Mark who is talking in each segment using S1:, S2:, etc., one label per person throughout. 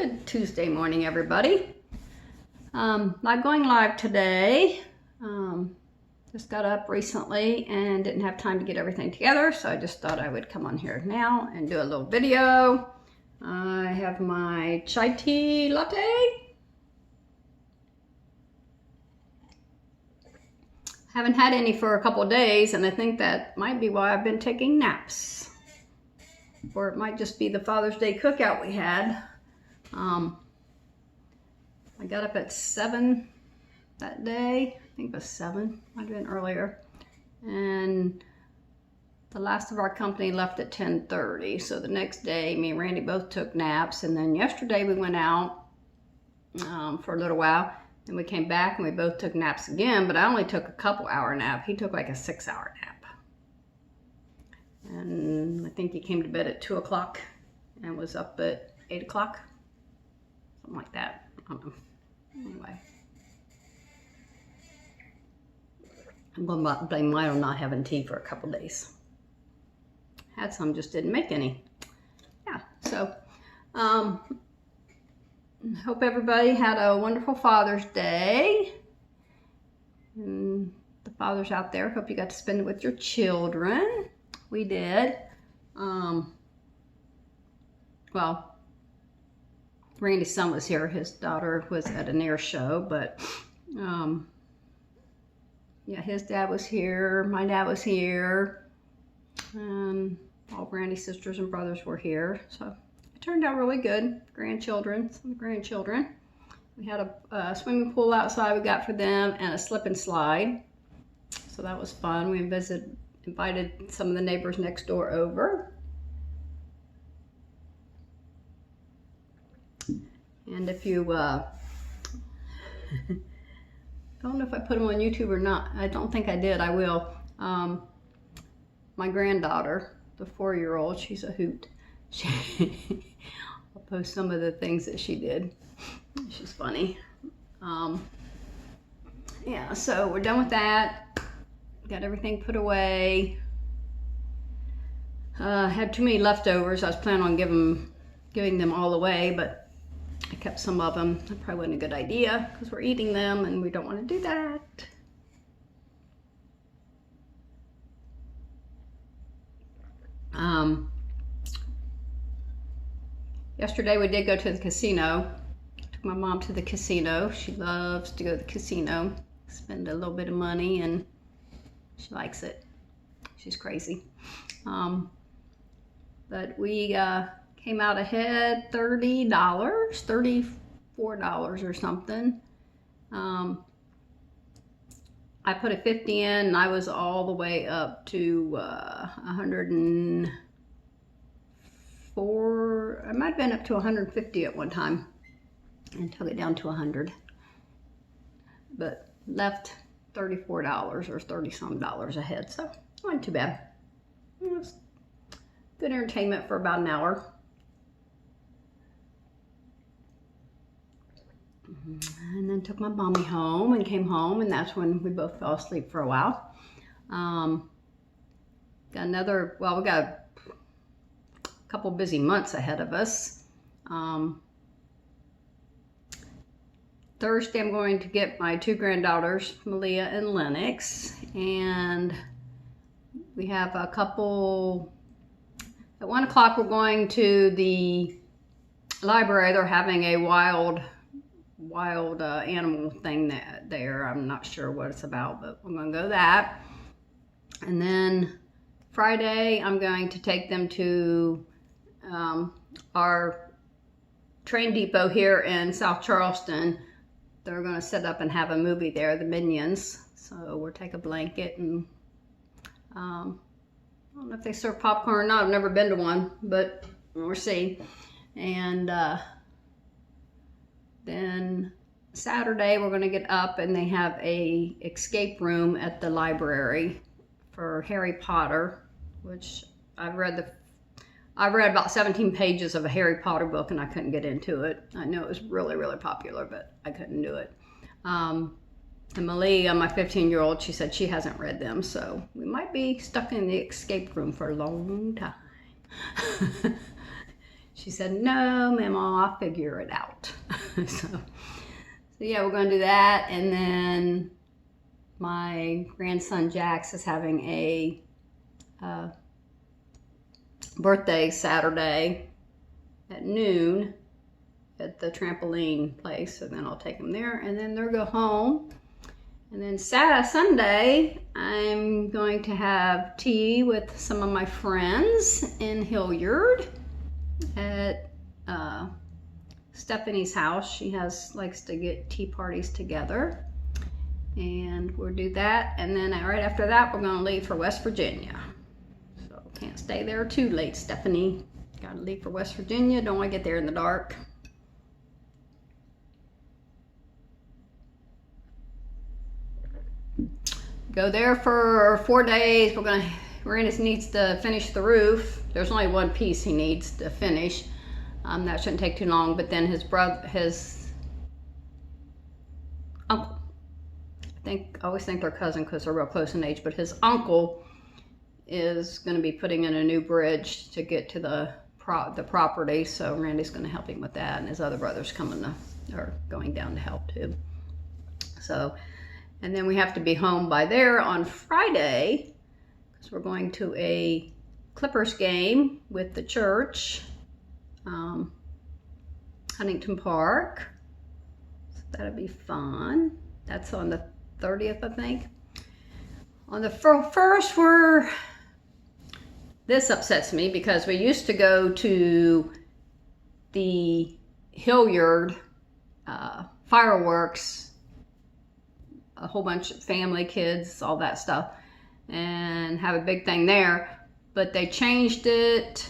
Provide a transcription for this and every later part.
S1: Good Tuesday morning, everybody. I'm going live today. Just got up recently and didn't have time to get everything together, so I just thought I would come on here now and do a little video. I have my chai tea latte. Haven't had any for a couple of days, and I think that might be why I've been taking naps. Or it might just be the Father's Day cookout we had. I got up at 7 that day. I think it was 7, might have been earlier. And the last of our company left at 10:30. So the next day, me and Randy both took naps. And then yesterday we went out for a little while. And we came back and we both took naps again, but I only took a couple hour nap. He took like a 6-hour nap. And I think he came to bed at 2 o'clock and was up at 8 o'clock. Something like that. I don't know. Anyway. I'm going to blame Milo not having tea for a couple days. Had some, just didn't make any. Yeah, so hope everybody had a wonderful Father's Day. And the fathers out there, hope you got to spend it with your children. We did. Well, Randy's son was here. His daughter was at an air show, but yeah, his dad was here. My dad was here. All Randy's sisters and brothers were here. So it turned out really good. Some grandchildren. We had a swimming pool outside we got for them and a slip and slide. So that was fun. We invited some of the neighbors next door over. And if you, I don't know if I put them on YouTube or not. I don't think I did. I will. My granddaughter, the 4-year-old, she's a hoot. I'll post some of the things that she did. She's funny. Yeah, so we're done with that. Got everything put away. Had too many leftovers. I was planning on giving them all away, but I kept some of them. That probably wasn't a good idea because we're eating them and we don't want to do that. Yesterday we did go to the casino. Took my mom to the casino. She loves to go to the casino, spend a little bit of money, and she likes it. She's crazy. But we came out ahead $30, $34 or something. I put a 50 in and I was all the way up to 104. I might have been up to 150 at one time and took it down to 100. But left $34 or 30-some dollars ahead, so it wasn't too bad. It was good entertainment for about an hour. And then took my mommy home and came home, and that's when we both fell asleep for a while. We got a couple busy months ahead of us. Thursday I'm going to get my 2 granddaughters, Malia and Lennox, and we have a couple. At 1 o'clock we're going to the library. They're having a wild animal thing there. I'm not sure what it's about, but we're going to go to that. And then Friday, I'm going to take them to our train depot here in South Charleston. They're going to set up and have a movie there, The Minions. So we'll take a blanket and I don't know if they serve popcorn or not. I've never been to one, but we'll see. And then Saturday we're going to get up and they have a escape room at the library for Harry Potter, which I've read about 17 pages of a Harry Potter book and I couldn't get into it. I know it was really, really popular, but I couldn't do it. And Malia, my 15-year-old, she said she hasn't read them, so we might be stuck in the escape room for a long time. she said, no, Mama, I'll figure it out. So yeah, we're going to do that. And then my grandson Jax is having a birthday Saturday at noon at the trampoline place. So then I'll take him there, and then they'll go home. And then Sunday, I'm going to have tea with some of my friends in Hilliard at Stephanie's house. She likes to get tea parties together, and we'll do that. And then right after that, we're going to leave for West Virginia. So can't stay there too late, Stephanie. Got to leave for West Virginia. Don't want to get there in the dark. Go there for 4 days. Randy needs to finish the roof. There's only one piece he needs to finish. That shouldn't take too long. But then his uncle, I always think they're cousin because they're real close in age, but his uncle is going to be putting in a new bridge to get to the property. So Randy's going to help him with that, and his other brother's are going down to help too. So. And then we have to be home by there on Friday because we're going to a Clippers game with the church, Huntington Park. So that'll be fun. That's on the 30th, I think. On the first, this upsets me because we used to go to the Hilliard fireworks, a whole bunch of family, kids, all that stuff, and have a big thing there. But they changed it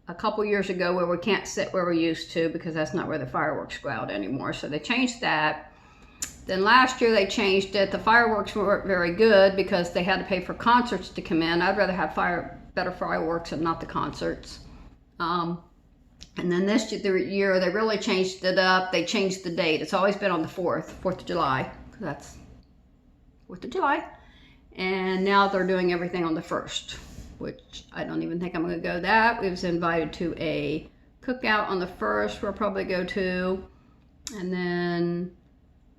S1: a couple years ago where we can't sit where we used to because that's not where the fireworks go out anymore. So they changed that. Then last year they changed it. The fireworks weren't very good because they had to pay for concerts to come in. I'd rather have better fireworks and not the concerts. And then this year they really changed it up. They changed the date. It's always been on the 4th of July. That's 4th of July, and now they're doing everything on the 1st, which I don't even think I'm going to go that. We was invited to a cookout on the 1st we'll probably go to, and then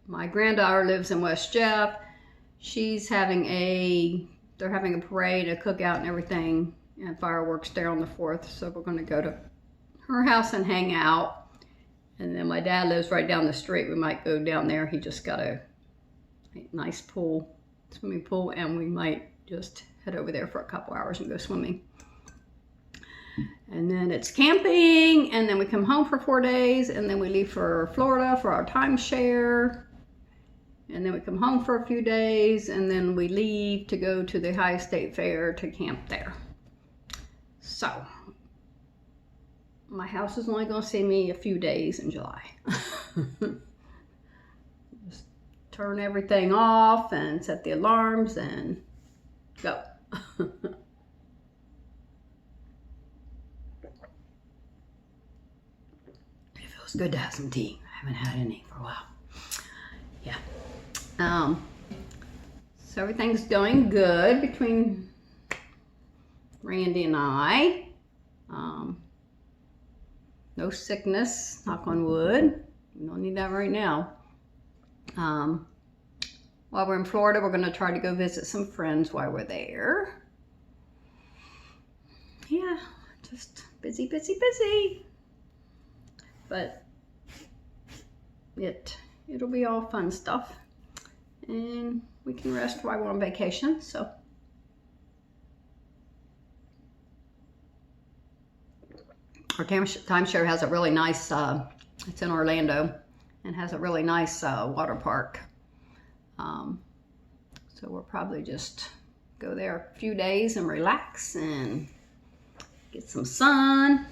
S1: my granddaughter lives in West Jeff. They're having a parade, a cookout and everything, and fireworks there on the 4th, so we're going to go to her house and hang out. And then my dad lives right down the street. We might go down there. He just got a nice swimming pool, and we might just head over there for a couple hours and go swimming. And then it's camping, and then we come home for 4 days, and then we leave for Florida for our timeshare, and then we come home for a few days, and then we leave to go to the Ohio State Fair to camp there. So my house is only going to see me a few days in July. Just turn everything off and set the alarms and go. It feels good to have some tea. I haven't had any for a while. Yeah. So everything's going good between Randy and I. No sickness, knock on wood. We don't need that right now. While we're in Florida, we're going to try to go visit some friends while we're there. Yeah, just busy. But it'll be all fun stuff. And we can rest while we're on vacation, so. Our timeshare has a really nice, it's in Orlando, and has a really nice water park. So we'll probably just go there a few days and relax and get some sun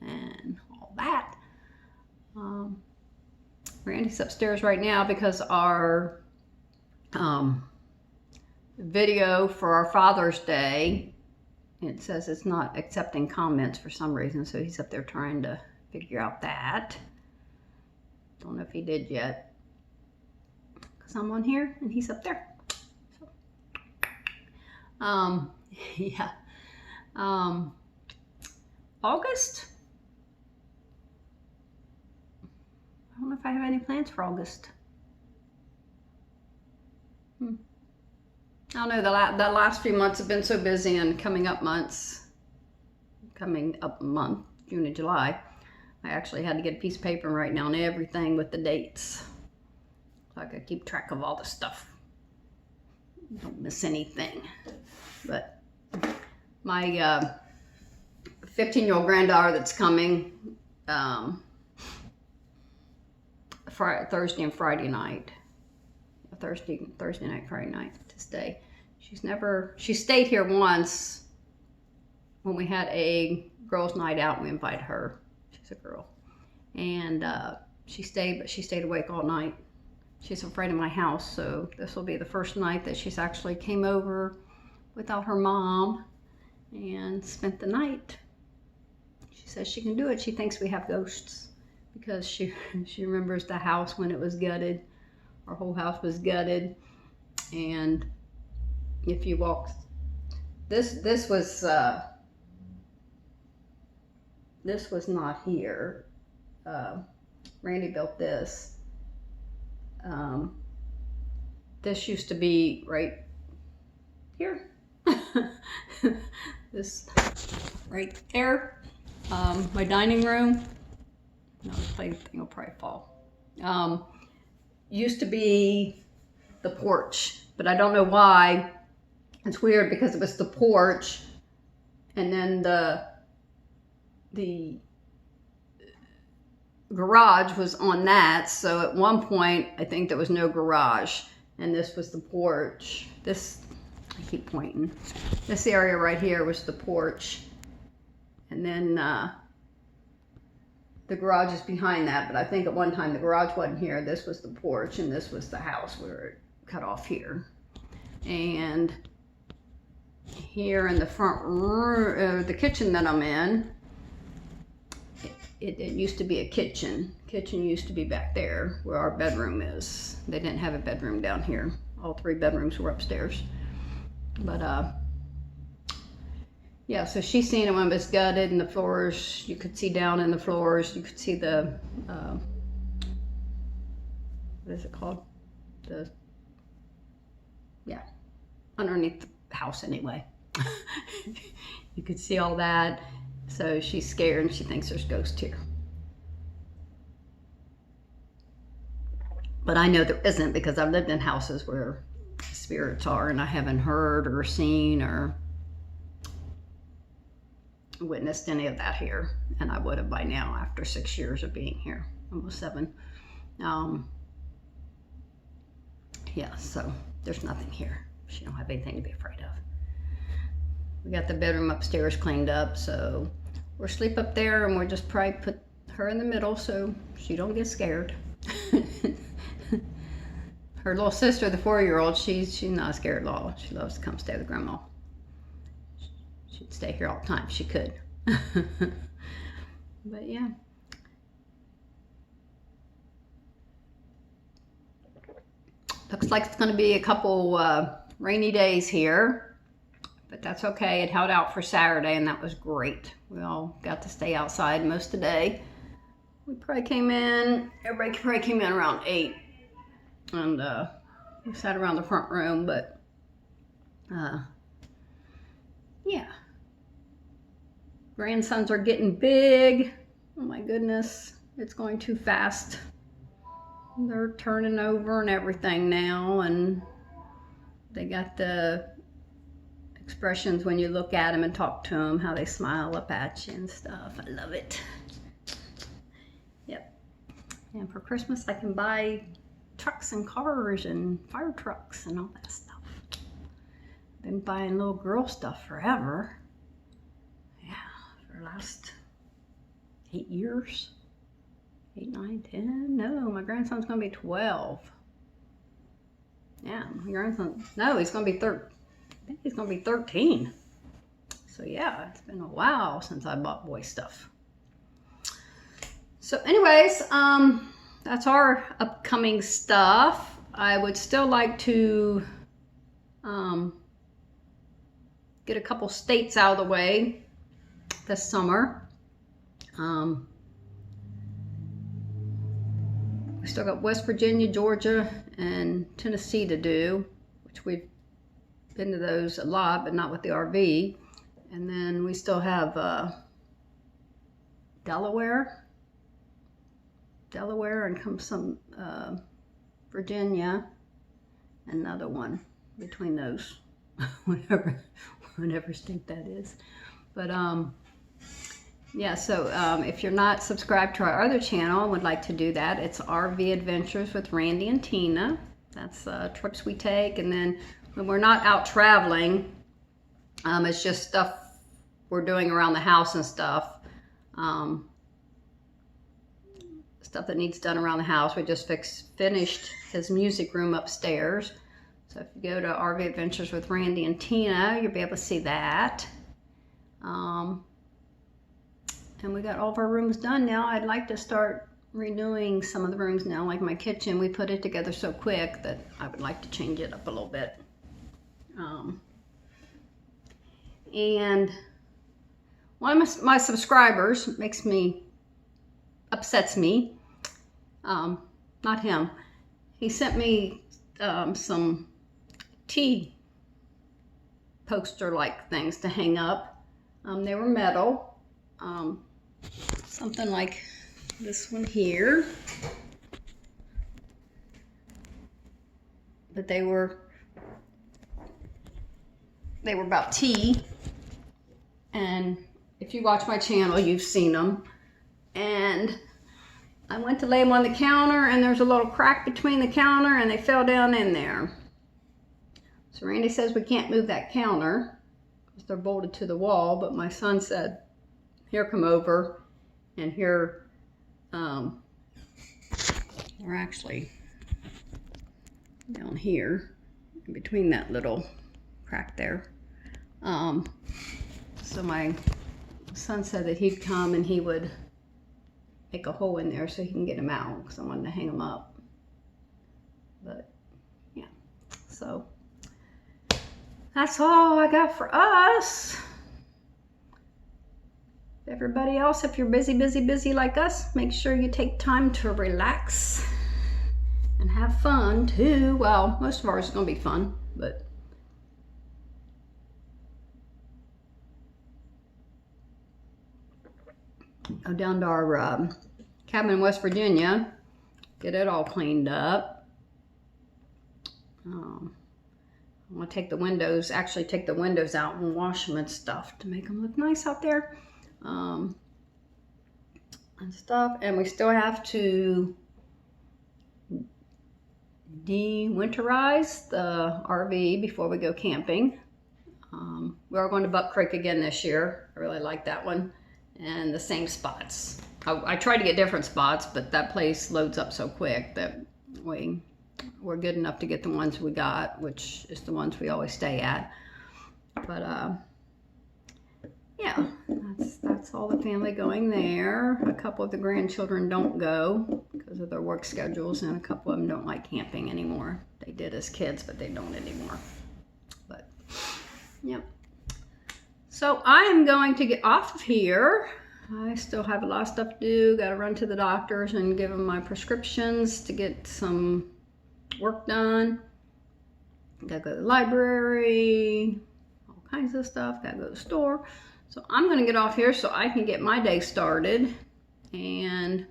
S1: and all that. Randy's upstairs right now because our video for our Father's Day, it says it's not accepting comments for some reason, so he's up there trying to figure out that. Don't know if he did yet, because I'm on here and he's up there. So, yeah. August? I don't know if I have any plans for August. I don't know, the last few months have been so busy, and coming up month, June and July, I actually had to get a piece of paper and write down everything with the dates, so I could keep track of all the stuff. Don't miss anything. But my 15-year-old granddaughter that's coming Thursday and Friday night. Thursday night, Friday night to stay. She stayed here once when we had a girls' night out, and we invited her. She's a girl. And she stayed awake all night. She's afraid of my house, so this will be the first night that she's actually came over without her mom and spent the night. She says she can do it. She thinks we have ghosts because she remembers the house when it was gutted. Our whole house was gutted, and if you walk, this was not here. Randy built this. This used to be right here. This right there. My dining room. No, the plate thing will probably fall. Used to be the porch, but I don't know why. It's weird because it was the porch, and then the garage was on that. So at one point, I think there was no garage, and this was the porch. This, I keep pointing. This area right here was the porch, and then the garage is behind that, but I think at one time the garage wasn't here. This was the porch, and this was the house where it cut off here. And here in the front room, the kitchen that I'm in, it used to be a kitchen. Kitchen used to be back there where our bedroom is. They didn't have a bedroom down here. All 3 bedrooms were upstairs. But yeah, so she's seen it when it was gutted, and the floors, you could see down in the floors, you could see the, what is it called? Yeah, underneath the house anyway. You could see all that. So she's scared, and she thinks there's ghosts here. But I know there isn't, because I've lived in houses where spirits are, and I haven't heard or seen or witnessed any of that here, and I would have by now after 6 years of being here, almost 7. Yeah, so there's nothing here. She don't have anything to be afraid of. We got the bedroom upstairs cleaned up, so we'll sleep up there, and we'll just probably put her in the middle so she don't get scared. Her little sister, the 4-year-old, she's not scared at all. She loves to come stay with Grandma. She'd stay here all the time if she could. But yeah. Looks like it's going to be a couple rainy days here, but that's okay. It held out for Saturday, and that was great. We all got to stay outside most of the day. Everybody probably came in around 8, and we sat around the front room, but yeah. Grandsons are getting big. Oh my goodness, it's going too fast. They're turning over and everything now, and they got the expressions when you look at them and talk to them, how they smile up at you and stuff. I love it. Yep. And for Christmas, I can buy trucks and cars and fire trucks and all that stuff. Been buying little girl stuff forever. Yeah, for the last 8 years. 8, 9, 10. No, my grandson's gonna be 12. Yeah, my grandson. No, he's gonna be 13. I think he's gonna be 13. So yeah, it's been a while since I bought boy stuff. So, anyways, that's our upcoming stuff. I would still like to get a couple states out of the way this summer. We still got West Virginia, Georgia, and Tennessee to do, which we've been to those a lot, but not with the RV. And then we still have Delaware, and some Virginia, another one between those, whatever state that is. But yeah, so if you're not subscribed to our other channel and would like to do that, it's RV Adventures with Randy and Tina. That's trips we take, and then when we're not out traveling, it's just stuff we're doing around the house and stuff. Stuff that needs done around the house. We just finished his music room upstairs. So if you go to RV Adventures with Randy and Tina, you'll be able to see that. And we got all of our rooms done now. I'd like to start redoing some of the rooms now, like my kitchen. We put it together so quick that I would like to change it up a little bit. And one of my subscribers upsets me. Not him. He sent me some tea poster-like things to hang up. They were metal. Something like this one here. But they were about tea. And if you watch my channel, you've seen them. And I went to lay them on the counter, and there's a little crack between the counter, and they fell down in there. So Randy says we can't move that counter because they're bolted to the wall, but my son said, here, come over, and here, we're actually down here, in between that little crack there. So my son said that he'd come and he would make a hole in there so he can get them out, because I wanted to hang them up. But yeah, so that's all I got for us. Everybody else, if you're busy like us, make sure you take time to relax and have fun too. Well, most of ours is gonna be fun, but go down to our cabin in West Virginia, get it all cleaned up. I'm gonna take the windows, actually take the windows out and wash them and stuff to make them look nice out there. And stuff, and we still have to de-winterize the RV before we go camping. We are going to Buck Creek again this year. I really like that one, and the same spots. I tried to get different spots, but that place loads up so quick that we're good enough to get the ones we got, which is the ones we always stay at. But yeah, that's all the family going there. A couple of the grandchildren don't go because of their work schedules, and a couple of them don't like camping anymore. They did as kids, but they don't anymore. But yep. So I am going to get off of here. I still have a lot of stuff to do. Got to run to the doctors and give them my prescriptions to get some work done. Got to go to the library, all kinds of stuff. Got to go to the store. So I'm going to get off here so I can get my day started. And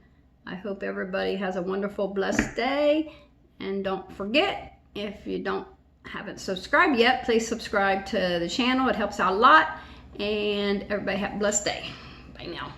S1: I hope everybody has a wonderful, blessed day. And don't forget, if you haven't subscribed yet, please subscribe to the channel. It helps out a lot. And everybody have a blessed day. Bye now.